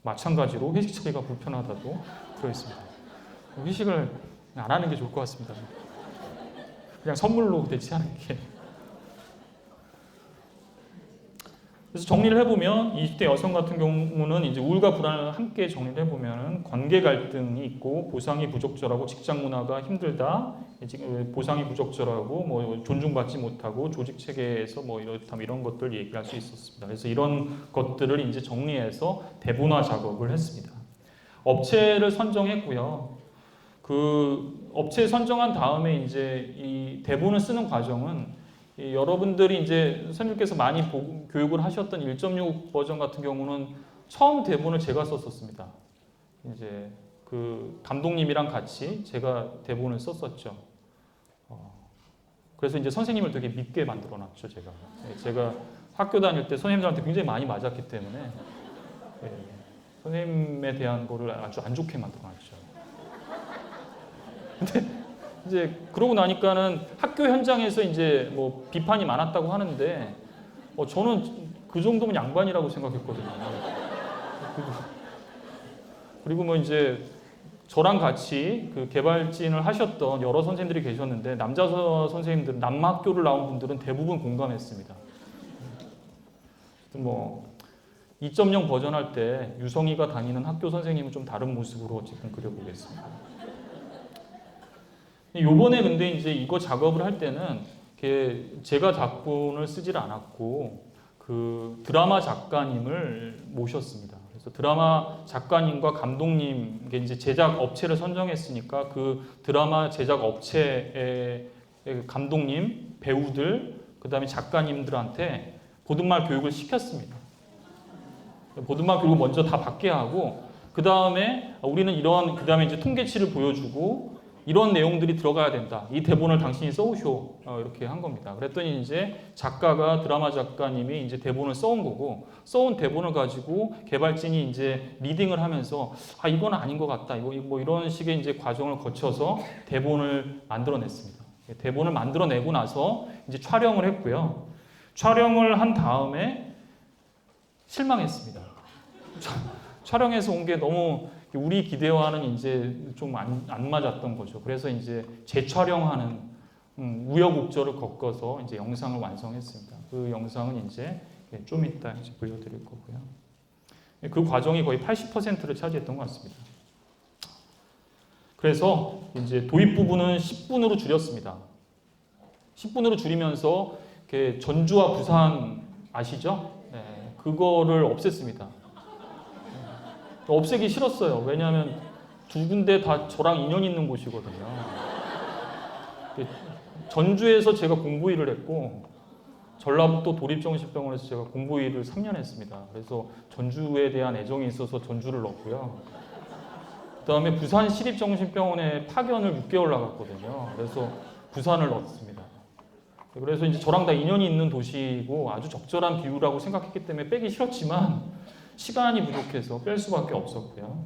마찬가지로 회식 자리가 불편하다도 들어있습니다. 회식을 안 하는 게 좋을 것 같습니다. 그냥 선물로 대체하는 게. 그래서 정리를 해보면 20대 여성 같은 경우는 이제 우울과 불안을 함께 정리를 해보면 관계 갈등이 있고 보상이 부적절하고 직장 문화가 힘들다, 보상이 부적절하고 뭐 존중받지 못하고 조직 체계에서 뭐 이런 것들 얘기할 수 있었습니다. 그래서 이런 것들을 이제 정리해서 대본화 작업을 했습니다. 업체를 선정했고요. 그 업체 선정한 다음에 이제 이 대본을 쓰는 과정은 여러분들이 이제 선생님께서 많이 교육을 하셨던 1.6 버전 같은 경우는 처음 대본을 제가 썼었습니다. 이제 그 감독님이랑 같이 제가 대본을 썼었죠. 그래서 이제 선생님을 되게 믿게 만들어놨죠, 제가. 제가 학교 다닐 때 선생님들한테 굉장히 많이 맞았기 때문에 선생님에 대한 거를 아주 안 좋게 만들어놨죠. 근데 이제 그러고 나니까는 학교 현장에서 이제 뭐 비판이 많았다고 하는데 저는 그 정도면 양반이라고 생각했거든요. 그리고 뭐 이제 저랑 같이 그 개발진을 하셨던 여러 선생님들이 계셨는데 남자 선생님들, 남학교를 나온 분들은 대부분 공감했습니다. 뭐 2.0 버전 할 때 유성이가 다니는 학교 선생님은 좀 다른 모습으로 어쨌든 그려보겠습니다. 요번에 근데 이제 이거 작업을 할 때는 제가 작본을 쓰질 않았고 그 드라마 작가님을 모셨습니다. 그래서 드라마 작가님과 감독님, 이제 제작 업체를 선정했으니까 그 드라마 제작 업체의 감독님, 배우들, 그 다음에 작가님들한테 보든말 교육을 시켰습니다. 보든말 교육을 먼저 다 받게 하고 그 다음에 우리는 그 다음에 이제 통계치를 보여주고 이런 내용들이 들어가야 된다. 이 대본을 당신이 써오쇼. 이렇게 한 겁니다. 그랬더니 이제 드라마 작가님이 이제 대본을 써온 거고, 써온 대본을 가지고 개발진이 이제 리딩을 하면서, 이건 아닌 것 같다. 뭐 이런 식의 이제 과정을 거쳐서 대본을 만들어냈습니다. 대본을 만들어내고 나서 이제 촬영을 했고요. 촬영을 한 다음에 실망했습니다. 촬영해서 온 게 너무 우리 기대와는 이제 좀 안 맞았던 거죠. 그래서 이제 재촬영하는 우여곡절을 겪어서 이제 영상을 완성했습니다. 그 영상은 이제 좀 이따 이제 보여드릴 거고요. 그 과정이 거의 80%를 차지했던 것 같습니다. 그래서 이제 도입 부분은 10분으로 줄였습니다. 10분으로 줄이면서 전주와 부산 아시죠? 네, 그거를 없앴습니다. 없애기 싫었어요. 왜냐하면 두 군데 다 저랑 인연 있는 곳이거든요. 전주에서 제가 공부 일을 했고 전라북도 도립정신병원에서 제가 공보 일을 3년 했습니다. 그래서 전주에 대한 애정이 있어서 전주를 넣었고요. 그다음에 부산 시립정신병원에 파견을 6개월 나갔거든요. 그래서 부산을 넣었습니다. 그래서 이제 저랑 다 인연이 있는 도시이고 아주 적절한 비유라고 생각했기 때문에 빼기 싫었지만 시간이 부족해서 뺄 수밖에 없었고요.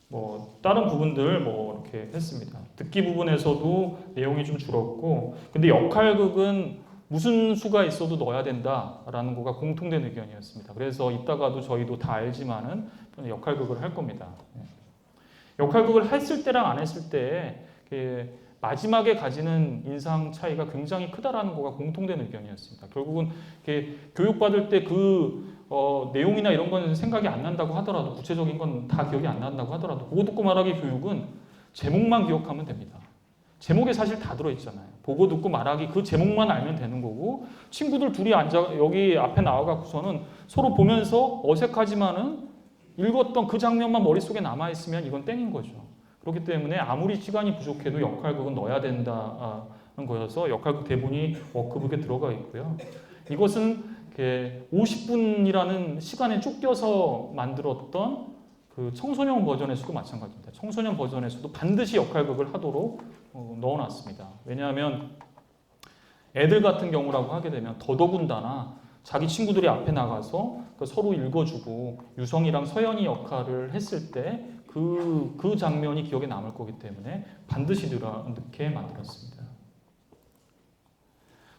뭐 다른 부분들 뭐 이렇게 했습니다. 듣기 부분에서도 내용이 좀 줄었고, 근데 역할극은 무슨 수가 있어도 넣어야 된다라는 거가 공통된 의견이었습니다. 그래서 이따가도 저희도 다 알지만은 역할극을 할 겁니다. 역할극을 했을 때랑 안 했을 때 마지막에 가지는 인상 차이가 굉장히 크다라는 거가 공통된 의견이었습니다. 결국은 교육받을 때 내용이나 이런 건 생각이 안 난다고 하더라도, 구체적인 건 다 기억이 안 난다고 하더라도, 보고 듣고 말하기 교육은 제목만 기억하면 됩니다. 제목에 사실 다 들어있잖아요. 보고 듣고 말하기 그 제목만 알면 되는 거고, 친구들 둘이 앉아 여기 앞에 나와갖고서는 서로 보면서 어색하지만은 읽었던 그 장면만 머릿속에 남아있으면 이건 땡인 거죠. 그렇기 때문에 아무리 시간이 부족해도 역할극은 넣어야 된다는 거여서 역할극 대본이 워크북에 들어가 있고요. 이것은 50분이라는 시간에 쫓겨서 만들었던 그 청소년 버전에서도 마찬가지입니다. 청소년 버전에서도 반드시 역할극을 하도록 넣어놨습니다. 왜냐하면 애들 같은 경우라고 하게 되면 더더군다나 자기 친구들이 앞에 나가서 서로 읽어주고 유성이랑 서연이 역할을 했을 때 그 장면이 기억에 남을 거기 때문에 반드시 넣게 만들었습니다.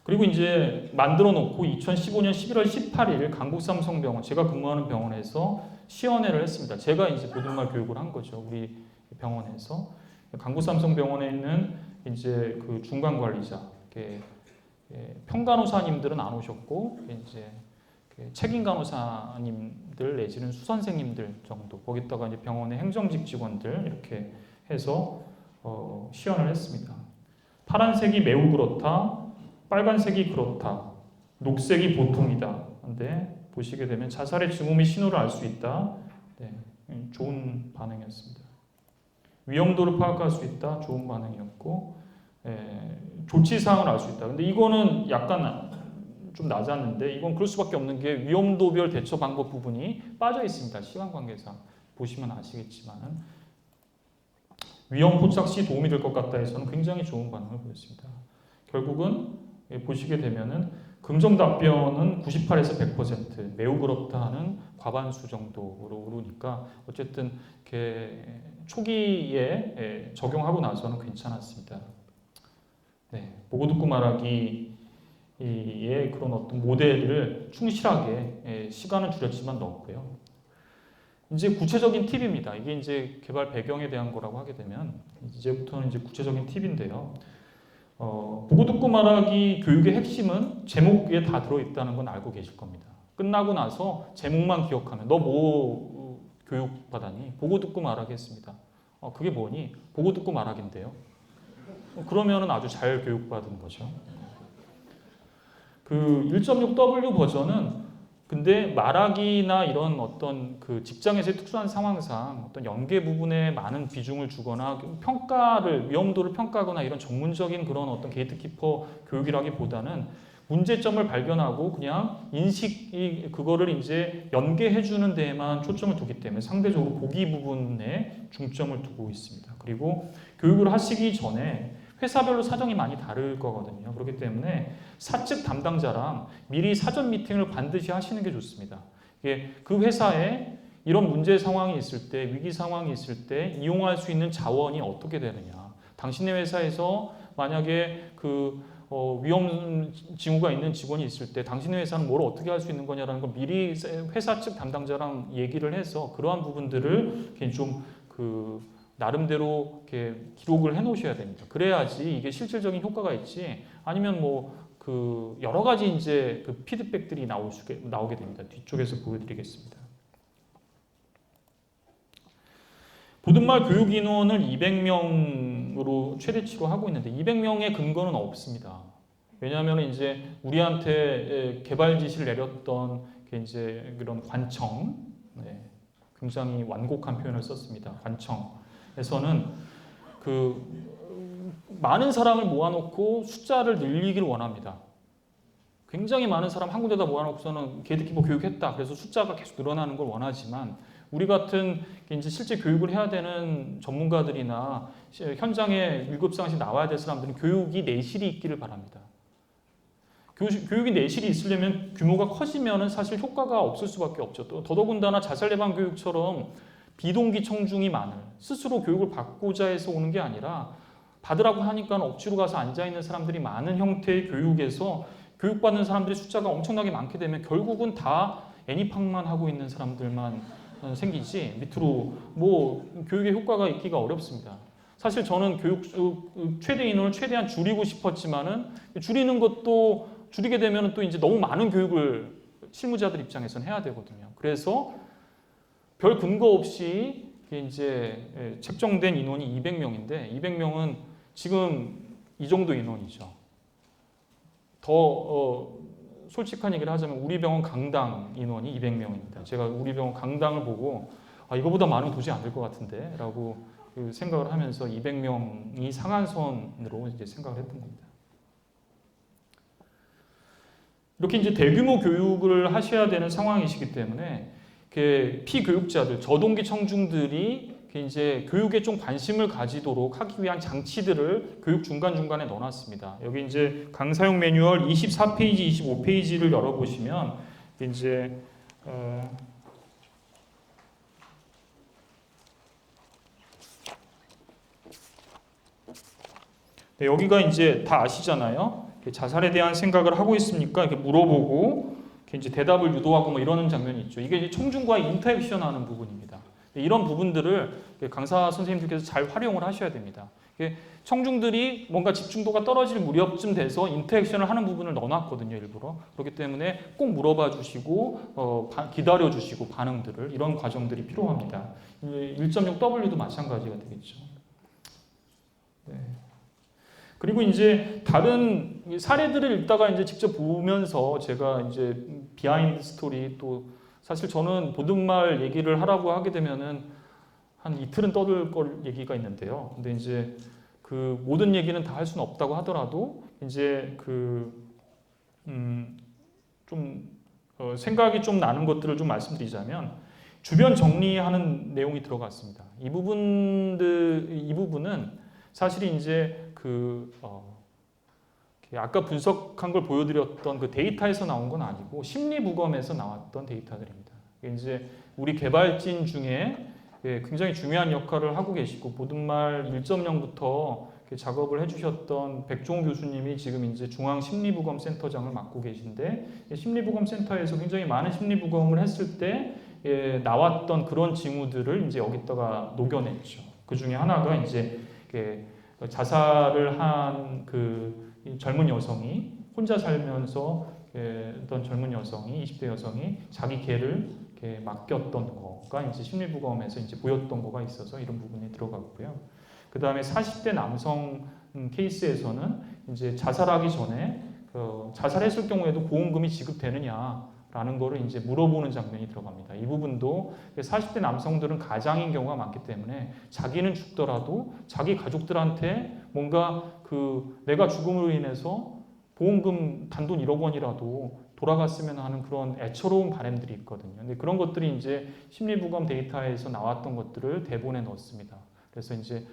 그리고 이제 만들어 놓고 2015년 11월 18일 강북삼성병원, 제가 근무하는 병원에서 시연회를 했습니다. 제가 이제 보든말 교육을 한 거죠. 우리 병원에서. 강북삼성병원에 있는 이제 그 중간 관리자, 평간호사님들은 안 오셨고, 이제 책임 간호사님들 내지는 수선생님들 정도, 거기다가 이제 병원의 행정직 직원들 이렇게 해서 시연을 했습니다. 파란색이 매우 그렇다, 빨간색이 그렇다, 녹색이 보통이다. 근데 보시게 되면 자살의 징후 및 신호를 알 수 있다. 네, 좋은 반응이었습니다. 위험도를 파악할 수 있다. 좋은 반응이었고, 조치사항을 알 수 있다. 근데 이거는 약간 좀 낮았는데, 이건 그럴 수밖에 없는 게 위험도별 대처 방법 부분이 빠져 있습니다. 시간 관계상 보시면 아시겠지만 위험 포착 시 도움이 될 것 같다 해서는 굉장히 좋은 반응을 보였습니다. 결국은 보시게 되면은 긍정 답변은 98에서 100%, 매우 그렇다는 과반수 정도로 오르니까 어쨌든 이렇게 초기에 적용하고 나서는 괜찮았습니다. 네, 보고 듣고 말하기의 그런 어떤 모델을 충실하게 시간은 줄였지만 넣었고요. 이제 구체적인 팁입니다. 이게 이제 개발 배경에 대한 거라고 하게 되면 이제부터는 이제 구체적인 팁인데요. 보고 듣고 말하기 교육의 핵심은 제목에 다 들어있다는 건 알고 계실 겁니다. 끝나고 나서 제목만 기억하면 너 뭐 교육 받았니? 보고 듣고 말하기 했습니다. 그게 뭐니? 보고 듣고 말하기인데요. 그러면은 아주 잘 교육받은 거죠. 그 1.6W 버전은 근데 말하기나 이런 어떤 그 직장에서의 특수한 상황상 어떤 연계 부분에 많은 비중을 주거나 평가를, 위험도를 평가하거나 이런 전문적인 그런 어떤 게이트키퍼 교육이라기보다는 문제점을 발견하고 그냥 그거를 이제 연계해 주는 데에만 초점을 두기 때문에 상대적으로 보기 부분에 중점을 두고 있습니다. 그리고 교육을 하시기 전에 회사별로 사정이 많이 다를 거거든요. 그렇기 때문에 사측 담당자랑 미리 사전 미팅을 반드시 하시는 게 좋습니다. 이게 그 회사에 이런 문제 상황이 있을 때, 위기 상황이 있을 때 이용할 수 있는 자원이 어떻게 되느냐. 당신의 회사에서 만약에 위험 징후가 있는 직원이 있을 때 당신의 회사는 뭘 어떻게 할 수 있는 거냐라는 걸 미리 회사 측 담당자랑 얘기를 해서 그러한 부분들을 좀 나름대로 이렇게 기록을 해 놓으셔야 됩니다. 그래야지 이게 실질적인 효과가 있지, 아니면 여러 가지 이제 그 피드백들이 나오게 됩니다. 뒤쪽에서 보여드리겠습니다. 보든말 교육 인원을 200명으로 최대치로 하고 있는데 200명의 근거는 없습니다. 왜냐하면 이제 우리한테 개발 지시를 내렸던 게 이제 그런 관청, 굉장히 완곡한 표현을 썼습니다. 관청에서는 많은 사람을 모아놓고 숫자를 늘리기를 원합니다. 굉장히 많은 사람 한 군데다 모아놓고서는 게이트키퍼 교육했다. 그래서 숫자가 계속 늘어나는 걸 원하지만 우리 같은 이제 실제 교육을 해야 되는 전문가들이나 현장에 위급상시 나와야 될 사람들은 교육이 내실이 있기를 바랍니다. 교육이 내실이 있으려면 규모가 커지면 사실 효과가 없을 수밖에 없죠. 또 더더군다나 자살 예방 교육처럼 비동기 청중이 많은 스스로 교육을 받고자 해서 오는 게 아니라 받으라고 하니까 억지로 가서 앉아있는 사람들이 많은 형태의 교육에서 교육받는 사람들의 숫자가 엄청나게 많게 되면 결국은 다 애니팡만 하고 있는 사람들만 생기지 밑으로 뭐 교육의 효과가 있기가 어렵습니다. 사실 저는 교육 최대 인원을 최대한 줄이고 싶었지만은 줄이는 것도 줄이게 되면 또 이제 너무 많은 교육을 실무자들 입장에서는 해야 되거든요. 그래서 별 근거 없이 이제 책정된 인원이 200명인데 200명은 지금 이 정도 인원이죠. 더 솔직한 얘기를 하자면 우리 병원 강당 인원이 200명입니다. 제가 우리 병원 강당을 보고 이거보다 많으면 도저히 안 될 것 같은데 라고 생각을 하면서 200명이 상한선으로 이제 생각을 했던 겁니다. 이렇게 이제 대규모 교육을 하셔야 되는 상황이시기 때문에 피교육자들, 저동기 청중들이 이제 교육에 좀 관심을 가지도록 하기 위한 장치들을 교육 중간중간에 넣어놨습니다. 여기 이제 강사용 매뉴얼 24페이지, 25페이지를 열어보시면 이제 네, 여기가 이제 다 아시잖아요. 자살에 대한 생각을 하고 있습니까? 이렇게 물어보고 이렇게 이제 대답을 유도하고 뭐 이러는 장면이 있죠. 이게 이제 청중과의 인터액션하는 부분입니다. 이런 부분들을 강사 선생님들께서 잘 활용을 하셔야 됩니다. 청중들이 뭔가 집중도가 떨어질 무렵쯤 돼서 인터액션을 하는 부분을 넣어놨거든요, 일부러. 그렇기 때문에 꼭 물어봐 주시고 기다려 주시고 반응들을 이런 과정들이 필요합니다. 1.6W도 마찬가지가 되겠죠. 네. 그리고 이제 다른 사례들을 읽다가 이제 직접 보면서 제가 이제 비하인드 스토리 또 사실 저는 모든 말 얘기를 하라고 하게 되면은 한 이틀은 떠들 걸 얘기가 있는데요. 근데 이제 그 모든 얘기는 다 할 수는 없다고 하더라도 이제 생각이 좀 나는 것들을 좀 말씀드리자면 주변 정리하는 내용이 들어갔습니다. 이 부분은 사실 이제 아까 분석한 걸 보여드렸던 그 데이터에서 나온 건 아니고 심리부검에서 나왔던 데이터들입니다. 이제 우리 개발진 중에 굉장히 중요한 역할을 하고 계시고 보든말 1.0부터 작업을 해주셨던 백종호 교수님이 지금 이제 중앙심리부검센터장을 맡고 계신데 심리부검센터에서 굉장히 많은 심리부검을 했을 때 나왔던 그런 징후들을 이제 여기다가 녹여냈죠. 그 중에 하나가 이제 자살을 한 그 젊은 여성이 혼자 살면서 어떤 젊은 여성이 20대 여성이 자기 개를 맡겼던 거가 이제 심리부검에서 이제 보였던 거가 있어서 이런 부분이 들어갔고요. 그 다음에 40대 남성 케이스에서는 이제 자살하기 전에 자살했을 경우에도 보험금이 지급되느냐라는 거를 이제 물어보는 장면이 들어갑니다. 이 부분도 40대 남성들은 가장인 경우가 많기 때문에 자기는 죽더라도 자기 가족들한테 뭔가 내가 죽음으로 인해서 보험금 단돈 1억 원이라도 돌아갔으면 하는 그런 애처로운 바람들이 있거든요. 근데 그런 것들이 이제 심리부검 데이터에서 나왔던 것들을 대본에 넣었습니다. 그래서 이제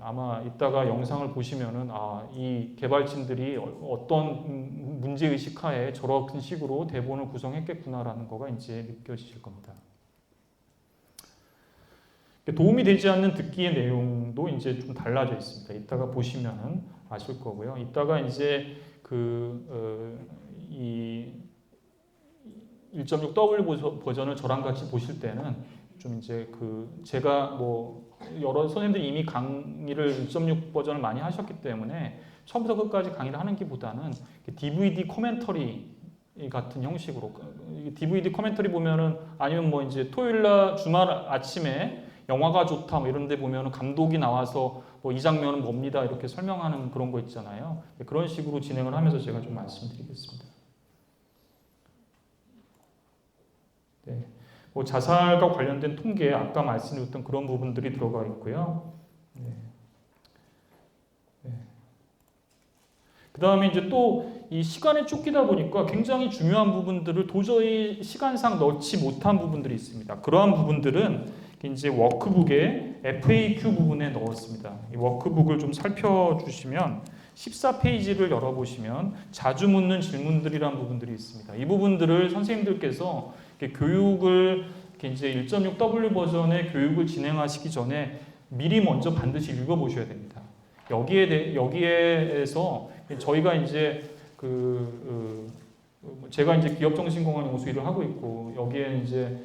아마 이따가 영상을 보시면은 이 개발진들이 어떤 문제의식 하에 저런 식으로 대본을 구성했겠구나라는 거가 이제 느껴지실 겁니다. 도움이 되지 않는 듣기의 내용도 이제 좀 달라져 있습니다. 이따가 보시면은 아실 거고요. 이따가 이제 이 1.6W 버전을 저랑 같이 보실 때는 좀 이제 제가 뭐 여러 선생님들이 이미 강의를 1.6 버전을 많이 하셨기 때문에 처음부터 끝까지 강의를 하는 것보다는 DVD 코멘터리 같은 형식으로 DVD 코멘터리 보면은 아니면 뭐 이제 토요일날 주말 아침에 영화가 좋다 뭐 이런 데 보면은 감독이 나와서 뭐 이 장면은 뭡니다 이렇게 설명하는 그런 거 있잖아요. 그런 식으로 진행을 하면서 제가 좀 말씀드리겠습니다. 네. 뭐 자살과 관련된 통계 아까 말씀드렸던 그런 부분들이 들어가 있고요. 네. 네. 그 다음에 이제 또 이 시간에 쫓기다 보니까 굉장히 중요한 부분들을 도저히 시간상 넣지 못한 부분들이 있습니다. 그러한 부분들은 이제 워크북의 FAQ 부분에 넣었습니다. 이 워크북을 좀 살펴주시면 14페이지를 열어보시면 자주 묻는 질문들이란 부분들이 있습니다. 이 부분들을 선생님들께서 교육을 이제 1.6W 버전의 교육을 진행하시기 전에 미리 먼저 반드시 읽어보셔야 됩니다. 여기에서 저희가 이제 제가 이제 기업정신건강연구소 일을 하고 있고 여기에 이제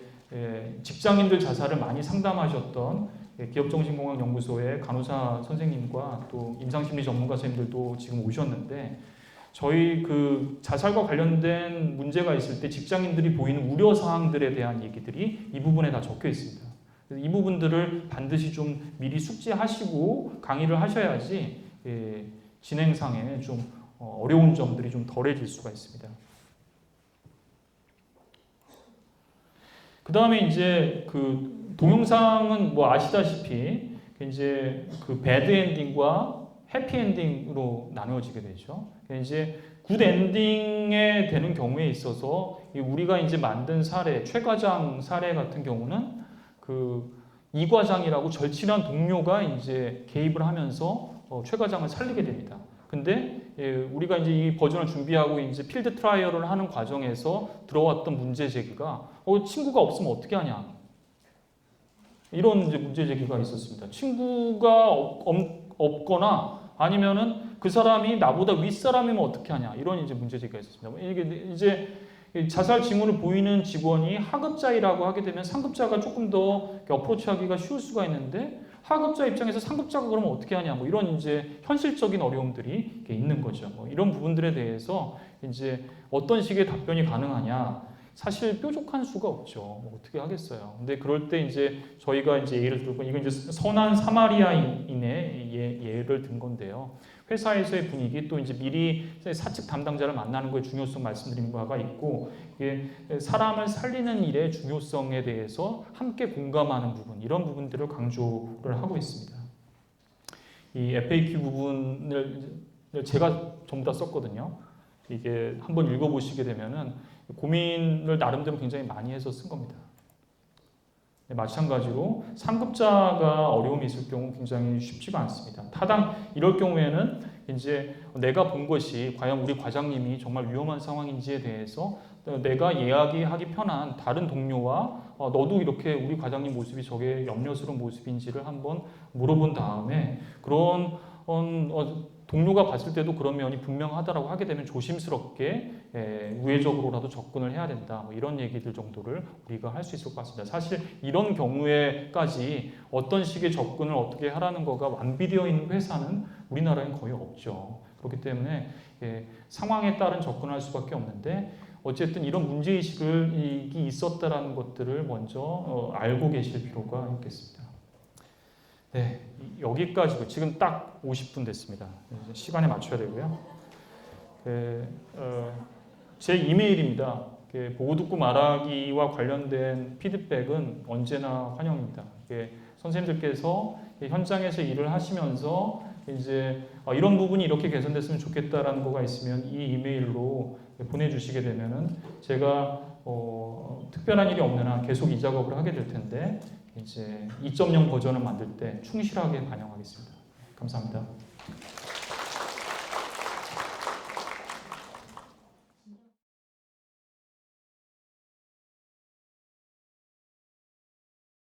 직장인들 자살을 많이 상담하셨던 기업정신건강연구소의 간호사 선생님과 또 임상심리 전문가 선생님들도 지금 오셨는데 저희 자살과 관련된 문제가 있을 때 직장인들이 보이는 우려 사항들에 대한 얘기들이 이 부분에 다 적혀 있습니다. 이 부분들을 반드시 좀 미리 숙지하시고 강의를 하셔야지 진행상에 좀 어려운 점들이 좀 덜해질 수가 있습니다. 그 다음에 이제 동영상은 뭐 아시다시피 이제 배드 엔딩과 해피 엔딩으로 나누어지게 되죠. 이제 굿 엔딩에 되는 경우에 있어서 우리가 이제 만든 사례, 최 과장 사례 같은 경우는 이 과장이라고 절친한 동료가 이제 개입을 하면서 최 과장을 살리게 됩니다. 근데 우리가 이제 이 버전을 준비하고 이제 필드 트라이얼을 하는 과정에서 들어왔던 문제 제기가 친구가 없으면 어떻게 하냐 이런 이제 문제 제기가 있었습니다. 친구가 없거나 아니면은 그 사람이 나보다 윗사람이면 어떻게 하냐 이런 이제 문제 제기가 있었습니다. 이게 이제 자살 징후를 보이는 직원이 하급자이라고 하게 되면 상급자가 조금 더 어프로치하기가 쉬울 수가 있는데 하급자 입장에서 상급자가 그러면 어떻게 하냐 뭐 이런 이제 현실적인 어려움들이 있는 거죠. 뭐 이런 부분들에 대해서 이제 어떤 식의 답변이 가능하냐 사실 뾰족한 수가 없죠. 뭐 어떻게 하겠어요. 근데 그럴 때 이제 저희가 이제 예를 들고 이건 이제 선한 사마리아인의 예를 든 건데요. 회사에서의 분위기 또 이제 미리 사측 담당자를 만나는 거의 중요성 말씀드린 바가 있고 이게 사람을 살리는 일의 중요성에 대해서 함께 공감하는 부분 이런 부분들을 강조를 하고 있습니다. 이 FAQ 부분을 제가 전부 다 썼거든요. 이게 한번 읽어보시게 되면은 고민을 나름대로 굉장히 많이 해서 쓴 겁니다. 마찬가지로 상급자가 어려움이 있을 경우 굉장히 쉽지가 않습니다. 타당 이럴 경우에는 이제 내가 본 것이 과연 우리 과장님이 정말 위험한 상황인지에 대해서 내가 이야기하기 편한 다른 동료와 너도 이렇게 우리 과장님 모습이 저게 염려스러운 모습인지를 한번 물어본 다음에 그런 동료가 봤을 때도 그런 면이 분명하다라고 하게 되면 조심스럽게 우회적으로라도 접근을 해야 된다. 뭐 이런 얘기들 정도를 우리가 할 수 있을 것 같습니다. 사실 이런 경우에까지 어떤 식의 접근을 어떻게 하라는 거가 완비되어 있는 회사는 우리나라엔 거의 없죠. 그렇기 때문에 상황에 따른 접근을 할 수밖에 없는데 어쨌든 이런 문제의식이 있었다라는 것들을 먼저 알고 계실 필요가 있겠습니다. 네, 여기까지고 지금 딱 50분 됐습니다. 시간에 맞춰야 되고요. 제 이메일입니다. 보고 듣고 말하기와 관련된 피드백은 언제나 환영입니다. 선생님들께서 현장에서 일을 하시면서 이제 이런 부분이 이렇게 개선됐으면 좋겠다라는 거가 있으면 이 이메일로 보내주시게 되면은 제가 특별한 일이 없는 한 계속 이 작업을 하게 될 텐데 이제 2.0 버전을 만들 때 충실하게 반영하겠습니다. 감사합니다.